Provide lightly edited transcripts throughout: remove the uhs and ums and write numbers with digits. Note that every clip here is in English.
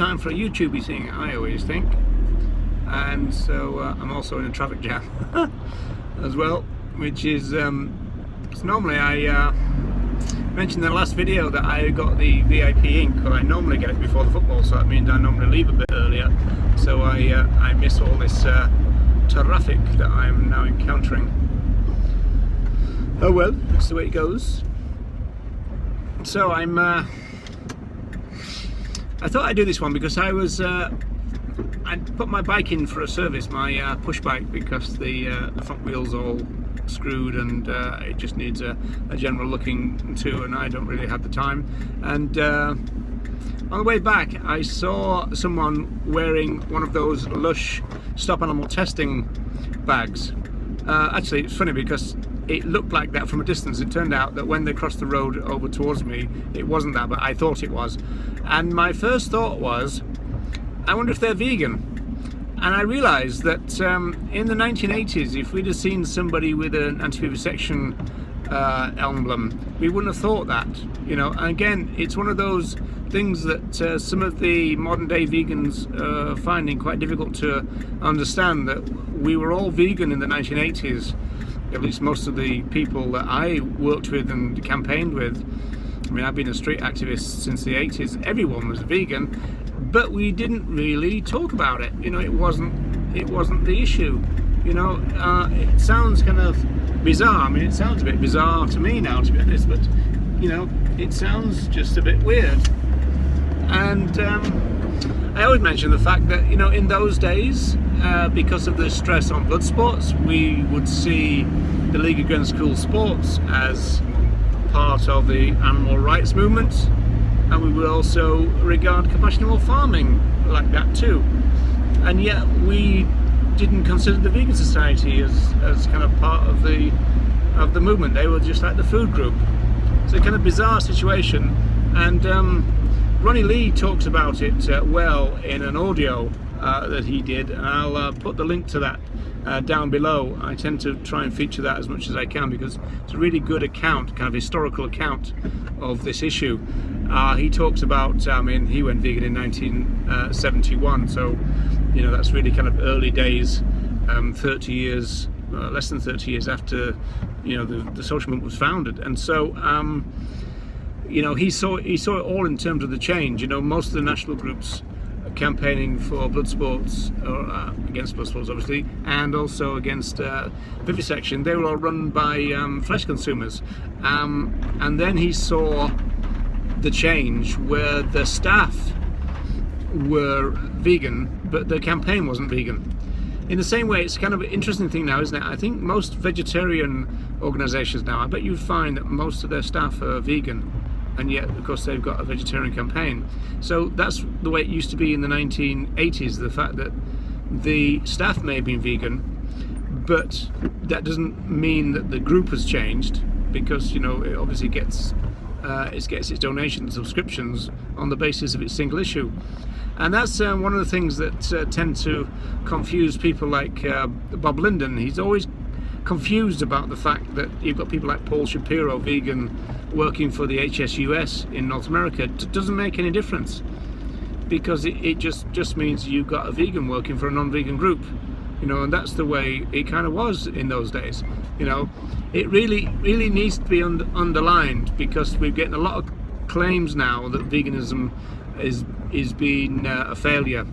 time for a YouTubey thing, I always think. And so I'm also in a traffic jam as well, which is because normally I mentioned in the last video that I got the VIP ink, or I normally get it before the football, so that means I normally leave a bit earlier, so I miss all this traffic that I'm now encountering. Oh well, that's the way it goes. So I thought I'd do this one because I put my bike in for a service, my push bike, because the front wheel's all screwed and it just needs a general looking to, and I don't really have the time. And on the way back I saw someone wearing one of those Lush stop animal testing bags. Actually, it's funny because it looked like that from a distance. It turned out that when they crossed the road over towards me, it wasn't that, but I thought it was. And my first thought was, I wonder if they're vegan. And I realised that in the 1980s, if we'd have seen somebody with an anti-vivisection emblem, we wouldn't have thought that, you know. And again, it's one of those things that some of the modern day vegans are finding quite difficult to understand, that we were all vegan in the 1980s. At least most of the people that I worked with and campaigned with. I mean, I've been a street activist since the 80s. Everyone was vegan, but we didn't really talk about it. You know, it wasn't the issue. You know, it sounds kind of bizarre. I mean, it sounds a bit bizarre to me now, to be honest, but you know, it sounds just a bit weird. And I always mention the fact that, you know, in those days, because of the stress on blood sports, we would see the League Against Cruel Sports as part of the animal rights movement, and we would also regard compassionate farming like that too. And yet we didn't consider the Vegan Society as kind of part of the movement. They were just like the food group. It's a kind of bizarre situation, and Ronnie Lee talks about it well in an audio that he did, and I'll put the link to that down below. I tend to try and feature that as much as I can because it's a really good account, kind of historical account of this issue. He talks about, I mean, he went vegan in 1971, so you know, that's really kind of early days, 30 years, less than 30 years after, you know, the social movement was founded. And so you know, he saw it all in terms of the change. You know, most of the national groups campaigning for blood sports, or against blood sports obviously, and also against vivisection, they were all run by flesh consumers. And then he saw the change where the staff were vegan, but the campaign wasn't vegan. In the same way, it's kind of an interesting thing now, isn't it? I think most vegetarian organisations now, I bet you'd find that most of their staff are vegan, and yet of course they've got a vegetarian campaign. So that's the way it used to be in the 1980s, the fact that the staff may have been vegan, but that doesn't mean that the group has changed, because, you know, it obviously gets its donations, subscriptions on the basis of its single issue. And that's one of the things that tend to confuse people like Bob Linden. He's always confused about the fact that you've got people like Paul Shapiro, vegan, working for the HSUS in North America. It doesn't make any difference, because it just means you've got a vegan working for a non-vegan group, you know, and that's the way it kind of was in those days. You know, it really needs to be underlined, because we're getting a lot of claims now that veganism is being a failure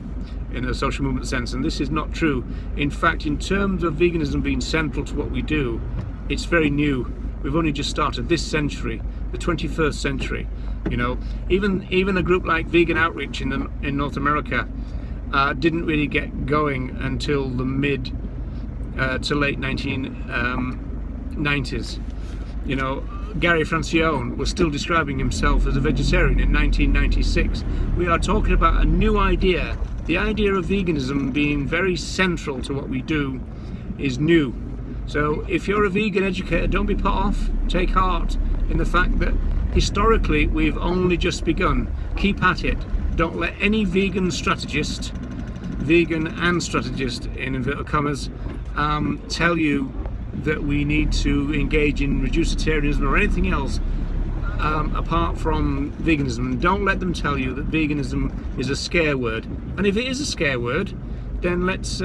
in a social movement sense, and this is not true. In fact, in terms of veganism being central to what we do, it's very new. We've only just started this century, the 21st century. You know, even a group like Vegan Outreach in North America didn't really get going until the mid to late 1990s. You know, Gary Francione was still describing himself as a vegetarian in 1996. We are talking about a new idea. The idea of veganism being very central to what we do is new. So if you're a vegan educator, don't be put off. Take heart in the fact that historically we've only just begun. Keep at it. Don't let any vegan strategist, vegan and strategist in inverted commas, tell you that we need to engage in reducetarianism or anything else. apart from veganism, and don't let them tell you that veganism is a scare word. And if it is a scare word, then let's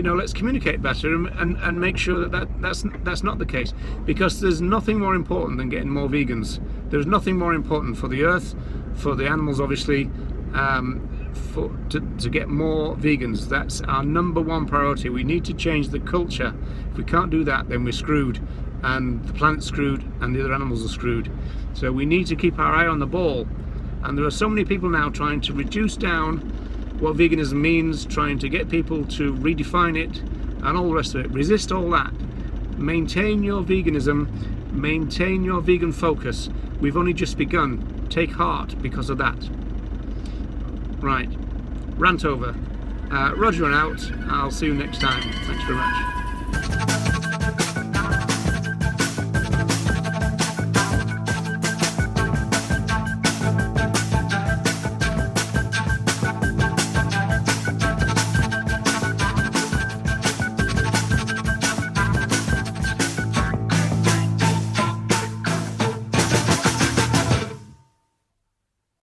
let's communicate better and make sure that's not the case, because there's nothing more important than getting more vegans. There's nothing more important for the earth, for the animals, obviously, to get more vegans. That's our number one priority. We need to change the culture. If we can't do that, then we're screwed, and the planet's screwed, and the other animals are screwed. So we need to keep our eye on the ball. And there are so many people now trying to reduce down what veganism means, trying to get people to redefine it and all the rest of it. Resist all that. Maintain your veganism, maintain your vegan focus. We've only just begun. Take heart because of that. Right, rant over. Roger and out. I'll see you next time. Thanks very much.